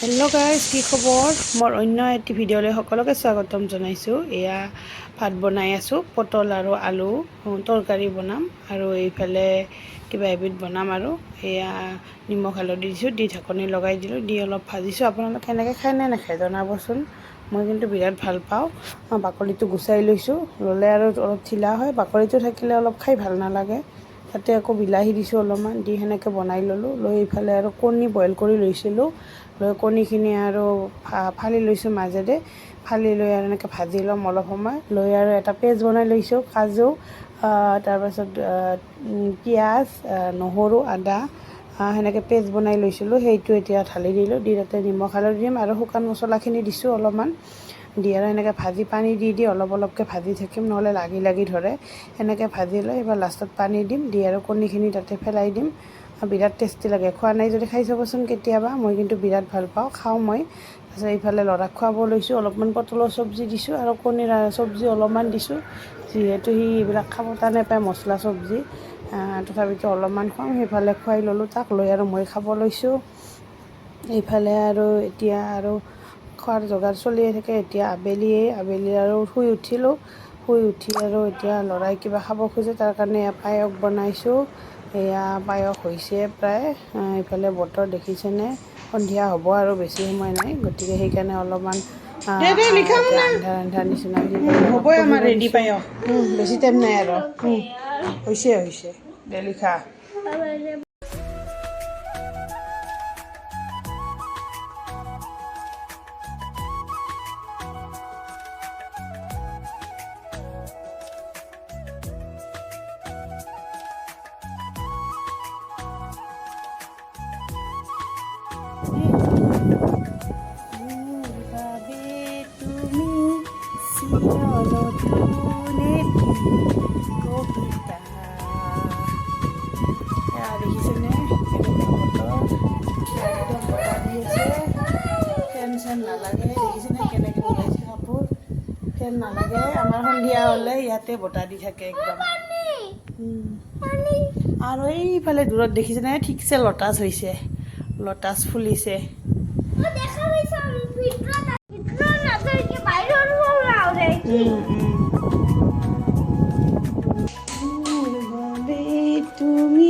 Hello' guys, কি খবৰ? মোৰ অন্য এটি ভিডিঅ'লৈ সকলোকে স্বাগতম জনাইছোঁ। এয়া ভাত বনাই আছোঁ, পটল আৰু আলু তৰকাৰী বনাম আৰু এইফালে কিবা এবিধ বনাম আৰু এয়া নিমখ হালধি দিছোঁ, দি ঢাকনি লগাই দিলোঁ, দি অলপ ভাজিছোঁ। আপোনালোকে কেনেকৈ খায় নে নাখায় জনাবচোন। মই কিন্তু বিৰাট ভাল পাওঁ। বাকলিটো গুচাই লৈছোঁ, ল'লে আৰু অলপ ঢিলা হয়। বাকলিটো থাকিলে অলপ খাই ভাল নালাগে। তাতে আকৌ বিলাহী দিছোঁ অলপমান, দি সেনেকৈ বনাই ল'লোঁ। লৈ ইফালে আৰু কণী বইল কৰি লৈছিলোঁ। লৈ কণীখিনি আৰু ফালি লৈছোঁ মাজেৰে, ফালি লৈ আৰু এনেকৈ ভাজি ল'ম অলপ সময়। লৈ আৰু এটা পেষ্ট বনাই লৈছোঁ, কাজু, তাৰপাছত পিঁয়াজ, নহৰু, আদা সেনেকৈ পেষ্ট বনাই লৈছিলোঁ। সেইটো এতিয়া ঢালি দিলোঁ, দি তাতে নিমখ হালধি দিম আৰু শুকান মছলাখিনি দিছোঁ অলপমান। দি আৰু এনেকৈ ভাজি পানী দি অলপ অলপকৈ ভাজি থাকিম, নহ'লে লাগি লাগি ধৰে। সেনেকৈ ভাজি লৈ এবাৰ লাষ্টত পানী দিম, দি আৰু কণীখিনি তাতে পেলাই দিম। বিৰাট টেষ্টি লাগে। খোৱা নাই যদি খাই চাবচোন কেতিয়াবা। মই কিন্তু বিৰাট ভাল পাওঁ, খাওঁ মই। তাৰপিছত এইফালে ল'ৰাক খুৱাব লৈছোঁ, অলপমান পটলৰ চব্জি দিছোঁ আৰু কণীৰ চব্জি অলপমান দিছোঁ। যিহেতু সি এইবিলাক খাব টানে পায় মছলা চব্জি, তথাপিতো অলপমান খুৱাম। সেইফালে খুৱাই ল'লোঁ তাক, লৈ আৰু মই খাব লৈছোঁ। এইফালে আৰু এতিয়া আৰু খোৱাৰ যোগাৰ চলিয়ে থাকে। এতিয়া আবেলি আৰু শুই উঠিলোঁ। শুই উঠি আৰু এতিয়া ল'ৰাই কিবা খাব খোজে, তাৰ কাৰণে পায়স বনাইছোঁ। এয়া পায়স হৈছে প্ৰায়। এইফালে বতৰ দেখিছেনে, সন্ধিয়া হ'ব আৰু বেছি সময় নাই। গতিকে সেইকাৰণে অলপমান এতিয়া আন্ধাৰ নিচিনা হ'বই আমাৰ পঢ়িব ৰেডি দিছোঁ। পায়স। বেছি টাইম নাই আৰু হৈছে দে লিখা। তুমি কবিতা দেখিছেনে কেনেকুৱা বতৰ, একদম বতাহ দি আছে। ফেন চেন নালাগে, দেখিছেনে কেনেকৈ ওলাইছে কাপোৰ। ফেন নালাগে, আমাৰ সন্ধিয়া হ'লে ইয়াতে বতাহ দি থাকে একদম। আৰু এইফালে দূৰত দেখিছেনে ঠিকছে লটাছ হৈছে, লটাছ ফুলিছে। তুমি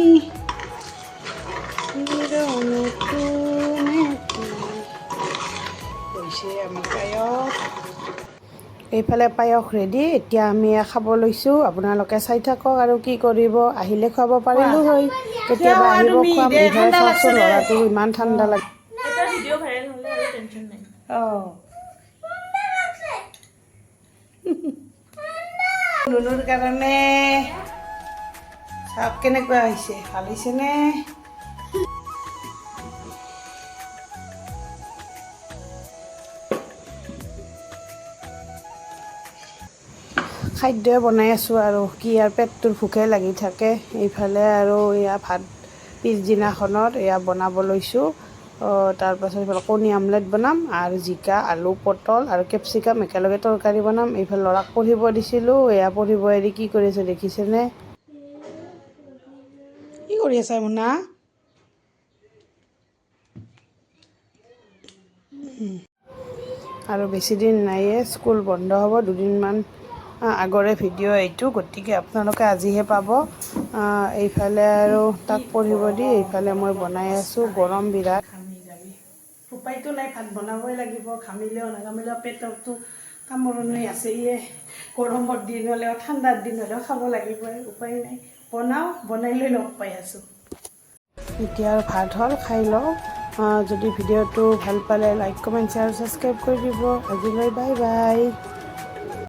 হৈছে আমাৰ পায়স। এইফালে পায়স ৰেডি, এতিয়া আমি খাব লৈছোঁ। আপোনালোকে চাই থাকক আৰু কি কৰিব। আহিলে খুৱাব পাৰিলোঁ হয়, কেতিয়াবা আহিব খুৱাম। এইফালে চাওকচোন, ল'ৰাটো ইমান ঠাণ্ডা লাগে। অঁ, নুনুৰ কাৰণে চাওক কেনেকুৱা হৈছে, ভাল হৈছেনে? খাদ্যই বনাই আছোঁ আৰু কি আৰু পেটটোৰ ভোকে লাগি থাকে। এইফালে আৰু এয়া ভাত পিছদিনাখনত এয়া বনাব লৈছোঁ। তাৰপাছত এইফালে কণী আমলেট বনাম আৰু জিকা, আলু, পটল আৰু কেপচিকাম একেলগে তৰকাৰী বনাম। এইফালে ল'ৰাক পঢ়িব দিছিলোঁ, এয়া পঢ়িব এৰি কি কৰিছে দেখিছেনে? কি কৰি আছা মুনা? আৰু বেছিদিন নাইয়ে, স্কুল বন্ধ হ'ব। দুদিনমান আগৰে ভিডিঅ' এইটো, গতিকে আপোনালোকে আজিহে পাব। এইফালে আৰু তাক পঢ়িব দি এইফালে মই বনাই আছোঁ। গৰম বিৰাট, উপায়তো নাই, ভাত বনাবই লাগিব। ঘামিলেও নাঘামিলেও পেটৰতো কামোৰণি আছেয়ে। গৰমৰ দিন হ'লেও ঠাণ্ডাৰ দিন হ'লেও খাব লাগিবই, উপায় নাই। বনাই লৈ লগ পাই আছোঁ। এতিয়া আৰু ভাত হ'ল, খাই লওঁ। যদি ভিডিঅ'টো ভাল পালে লাইক, কমেণ্ট, শ্বেয়াৰ, ছাবস্ক্ৰাইব কৰি দিব। আজিলৈ বাই বাই।